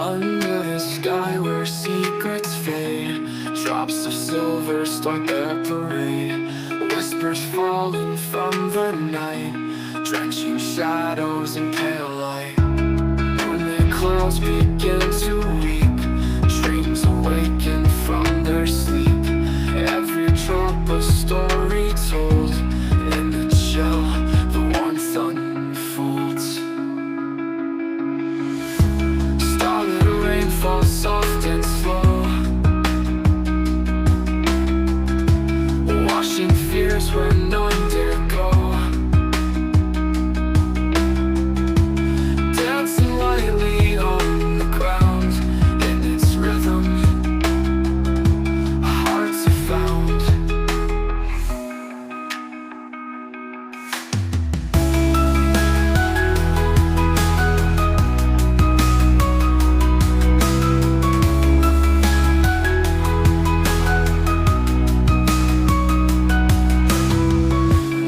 Under the sky where secrets fade, drops of silver start their parade. Whispers falling from the night, drenching shadows in pale light. When the clouds begin to weep, dreams awaken from their sleep. Every drop a story told, in the chill the warmth unfolds. Starlit rain falls soft and slow, washing fears where none dare go. Dancing lightly on the ground, in its rhythm hearts are found.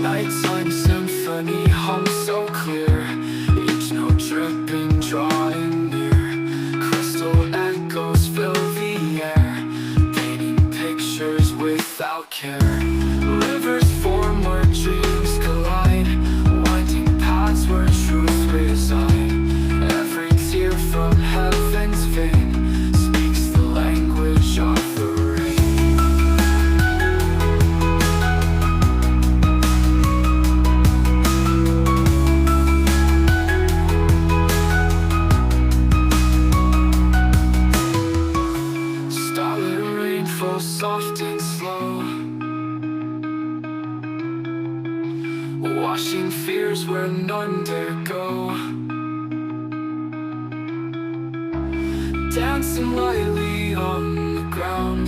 Nighttime symphony hums so clear, each note dripping, drawing near. Crystal echoes fill the air, painting pictures without care. Rivers form where dreams collide, winding paths where truth reside. Every tear from heaven's vein speaks the language of the rain. Starlit rain falls soft and slow, washing fears where none dare go. Dancing lightly on the ground,